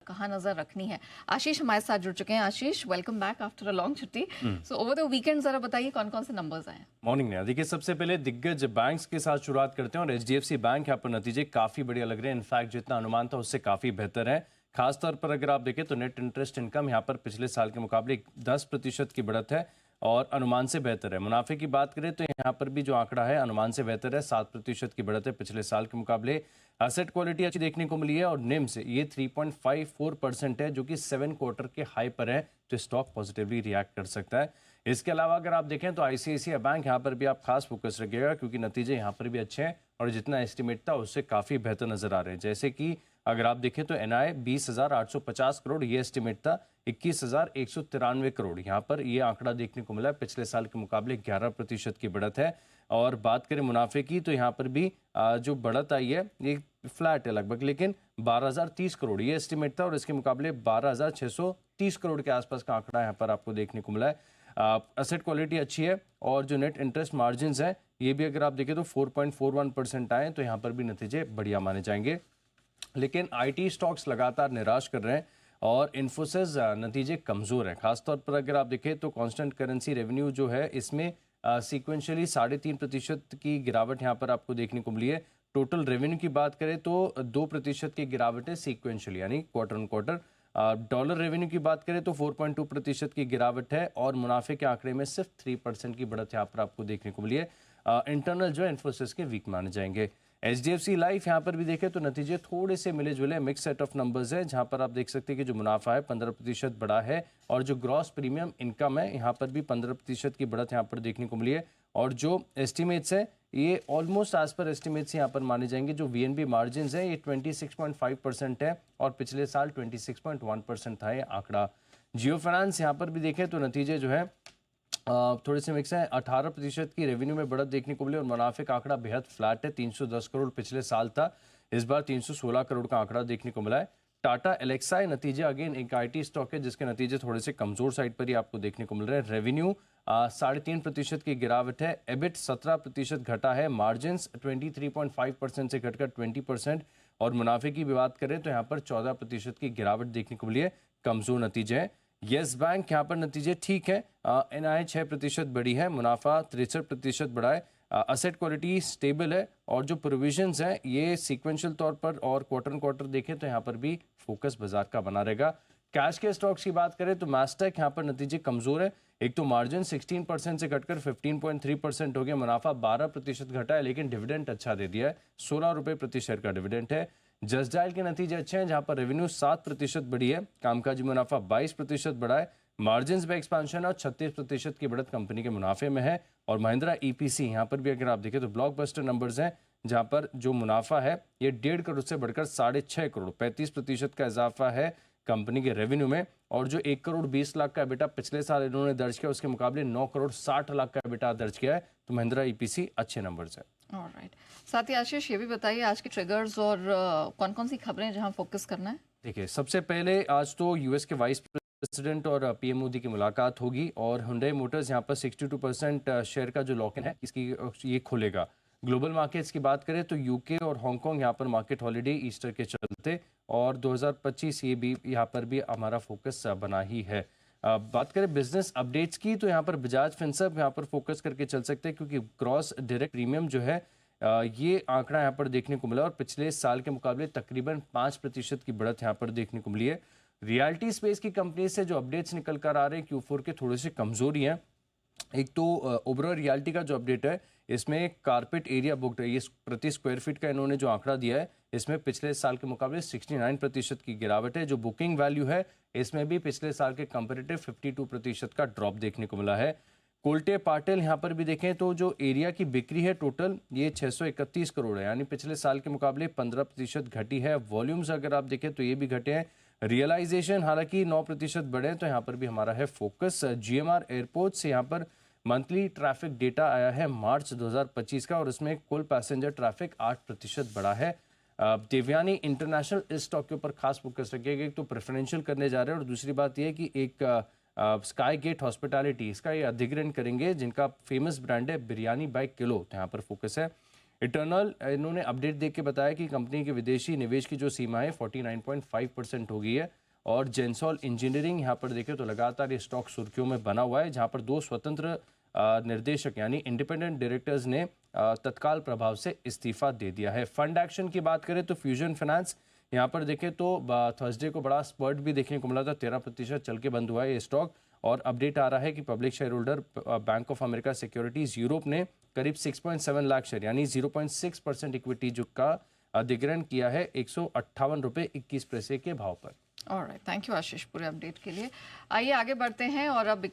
कहाँ नजर रखनी है। आशीष हमारे साथ जुड़ चुके हैं। Ashish, welcome back after a long छुट्टी। सो ओवर द वीकेंड जरा बताइए कौन कौन से नंबर्स आए। मॉर्निंग ने देखिए, सबसे पहले दिग्गज बैंक्स के साथ शुरुआत करते हैं और एचडीएफसी बैंक यहाँ पर नतीजे काफी बढ़िया लग रहे हैं। इनफैक्ट जितना अनुमान था उससे काफी बेहतर है। खासतौर पर अगर आप देखें तो नेट इंटरेस्ट इनकम यहाँ पर पिछले साल के मुकाबले 10% की बढ़त है और अनुमान से बेहतर है। मुनाफे की बात करें तो यहाँ पर भी जो आंकड़ा है अनुमान से बेहतर है, 7% की बढ़त है पिछले साल के मुकाबले। एसेट क्वालिटी अच्छी देखने को मिली है और निम से ये 3.54% है जो कि 7 क्वार्टर के हाई पर है, तो स्टॉक पॉजिटिवली रिएक्ट कर सकता है। इसके अलावा अगर आप देखें तो आईसीआईसीआई बैंक यहाँ पर भी आप खास फोकस रखिएगा क्योंकि नतीजे यहाँ पर भी अच्छे हैं और जितना एस्टिमेट था उससे काफ़ी बेहतर नजर आ रहे हैं। जैसे कि अगर आप देखें तो एनआई 20,850 करोड़ ये एस्टिमेट था, 21,193 करोड़ यहाँ पर ये आंकड़ा देखने को मिला। पिछले साल के मुकाबले 11% की बढ़त है। और बात करें मुनाफे की तो यहाँ पर भी जो बढ़त आई है ये फ्लैट है लगभग, लेकिन 12,030 करोड़ ये एस्टिमेट था और इसके मुकाबले 12,630 करोड़ के आसपास का आंकड़ा यहाँ पर आपको देखने को मिला है। एसेट क्वालिटी अच्छी है और जो नेट इंटरेस्ट मार्जिन है ये भी अगर आप देखें तो 4.41% आए, तो यहाँ पर भी नतीजे बढ़िया माने जाएंगे। लेकिन आईटी स्टॉक्स लगातार निराश कर रहे हैं और इन्फोसिस नतीजे कमजोर हैं। खासतौर पर अगर आप देखें तो कांस्टेंट करेंसी रेवेन्यू जो है इसमें सीक्वेंशियली 3.5% की गिरावट यहाँ पर आपको देखने को मिली है। टोटल रेवेन्यू की बात करें तो 2% की गिरावट है सीक्वेंशियली, यानी quarter on quarter. Dollar revenue की बात करें तो 4.2% की गिरावट है और मुनाफे के आंकड़े में सिर्फ 3% की बढ़त यहाँ पर आपको देखने को मिली है। इंटरनल जो है इन्फोसिस के वीक माने जाएंगे। एचडीएफसी लाइफ यहाँ पर भी देखें तो नतीजे थोड़े से मिले जुले मिक्स सेट ऑफ नंबर्स है, जहाँ पर आप देख सकते हैं कि जो मुनाफा है 15% बढ़ा है और जो ग्रॉस प्रीमियम इनकम है यहाँ पर भी 15% की बढ़त यहाँ पर देखने को मिली है। और जो एस्टिमेट्स है ये ऑलमोस्ट एज पर एस्टिमेट्स यहाँ पर माने जाएंगे। जो वीएनबी मार्जिन है ये 26.5% है और पिछले साल 26.1% था ये आंकड़ा। जियो फाइनेंस यहाँ पर भी देखें तो नतीजे जो है थोड़े से मिक्स है। 18% की रेवेन्यू में बढ़त देखने को मिली और मुनाफे का आंकड़ा बेहद फ्लैट है, 310 करोड़ पिछले साल था, इस बार 316 करोड़ का आंकड़ा देखने को मिला है। टाटा एलेक्साई नतीजे अगेन एक आईटी स्टॉक है जिसके नतीजे थोड़े से कमजोर साइड पर ही आपको देखने को मिल रहे हैं। रेवेन्यू 3.5% की गिरावट है, एबिट 17% घटा है, मार्जिन 23.5% से घटकर 20% और मुनाफे की भी बात करें तो यहाँ पर 14% की गिरावट देखने को मिली है, कमजोर नतीजे हैं। येस बैंक यहाँ पर नतीजे ठीक है, एनआई 6% बढ़ी है, मुनाफा 63% बढ़ा है, असेट क्वालिटी स्टेबल है और जो प्रोविजंस हैं ये सीक्वेंशियल तौर पर और क्वार्टर ऑन क्वार्टर देखें तो यहाँ पर भी फोकस बाजार का बना रहेगा। कैश के स्टॉक्स की बात करें तो मैस्टेक यहाँ पर नतीजे कमजोर है। एक तो मार्जिन 16% से घटकर 15.3% हो गया, मुनाफा 12% घटा है लेकिन डिविडेंड अच्छा दे दिया है, 16 रुपये प्रति शेयर का डिविडेंड है। जस्ट डायल के नतीजे अच्छे हैं जहां पर रेवेन्यू 7% बढ़ी है, कामकाजी मुनाफा 22% बढ़ा है, मार्जिन में एक्सपांशन और 36% की बढ़त कंपनी के मुनाफे में है। और महिंद्रा ईपीसी यहाँ पर भी अगर आप देखें तो ब्लॉकबस्टर नंबर्स हैं जहां पर जो मुनाफा है ये 1.5 करोड़ से बढ़कर 6.5 करोड़, 35% का इजाफा है कंपनी के रेवेन्यू में। और जो 1 करोड़ 20 लाख का एबिटा पिछले साल इन्होंने दर्ज किया उसके मुकाबले 9 करोड़ 60 लाख का एबिटा दर्ज किया है, तो महिंद्रा ईपीसी अच्छे नंबर्स है। ऑलराइट, साथ ही आशीष ये भी बताइए आज के ट्रिगर्स और कौन कौन सी खबरें जहां फोकस करना है। देखिए, सबसे पहले आज तो यूएस के वाइस प्रेसिडेंट और पीएम मोदी की मुलाकात होगी और हुंडई मोटर्स यहाँ पर 62% शेयर का जो लॉक इन है इसकी ये खोलेगा। ग्लोबल मार्केट्स की बात करें तो यूके और हांगकांग यहाँ पर मार्केट हॉलीडे ईस्टर के चलते और 2025 ये भी यहाँ पर भी हमारा फोकस बना ही है। बात करें बिजनेस अपडेट्स की तो यहाँ पर बजाज फिनसर्व यहाँ पर फोकस करके चल सकते हैं क्योंकि क्रॉस डायरेक्ट प्रीमियम जो है ये आंकड़ा यहाँ पर देखने को मिला और पिछले साल के मुकाबले तकरीबन 5% की बढ़त यहाँ पर देखने को मिली है। रियल्टी स्पेस की कंपनी से जो अपडेट्स निकल कर आ रहे हैं Q4 के थोड़े से कमजोरी हैं। एक तो ओबरॉय रियल्टी का जो अपडेट है इसमें कारपेट एरिया बुक्ड है, ये प्रति स्क्वायर फीट का इन्होंने जो आंकड़ा दिया है इसमें पिछले साल के मुकाबले 69% की गिरावट है। जो बुकिंग वैल्यू है इसमें भी पिछले साल के कंपेरेटिव 52% का ड्रॉप देखने को मिला है। कोल्टे पाटिल यहाँ पर भी देखें तो जो एरिया की बिक्री है टोटल ये 631 करोड़ है, यानी पिछले साल के मुकाबले 15% घटी है। वॉल्यूम्स अगर आप देखें तो ये भी घटे हैं। रियलाइजेशन हालांकि 9% बढ़े हैं, तो यहाँ पर भी हमारा है फोकस। जीएमआर एयरपोर्ट से यहाँ पर मंथली ट्रैफिक डेटा आया है मार्च 2025 का और इसमें कुल पैसेंजर ट्रैफिक 8% बढ़ा है। देवयानी इंटरनेशनल इस स्टॉक के ऊपर खास फोकस रखिएगा, एक तो प्रेफरेंशियल करने जा रहे हैं और दूसरी बात यह है कि एक स्काई गेट हॉस्पिटैलिटी इसका ये अधिग्रहण करेंगे जिनका फेमस ब्रांड है बिरयानी बाय किलो, तो यहाँ पर फोकस है। इटर्नल इन्होंने अपडेट देख के बताया कि कंपनी के विदेशी निवेश की जो सीमा है 49.5% हो गई है। और जेंसॉल इंजीनियरिंग यहाँ पर देखें तो लगातार ये स्टॉक सुर्खियों में बना हुआ है, जहाँ पर 2 स्वतंत्र निर्देशक यानी इंडिपेंडेंट डायरेक्टर्स ने तत्काल प्रभाव से इस्तीफा दे दिया है। फंड एक्शन की बात करें तो फ्यूजन फाइनेंस यहाँ पर देखें तो थर्सडे को बड़ा स्पर्ट भी देखने को मिला था, 13% चल के बंद हुआ है ये स्टॉक। और अपडेट आ रहा है कि public share holder bank of America securities Europe ने करीब 6.7 लाख शेयर यानी 0.6% इक्विटी जो का अधिग्रहण किया है 158.21 रुपये के भाव पर। ऑलराइट, थैंक यू आशीष पूरे अपडेट के लिए। आइए आगे बढ़ते हैं और अब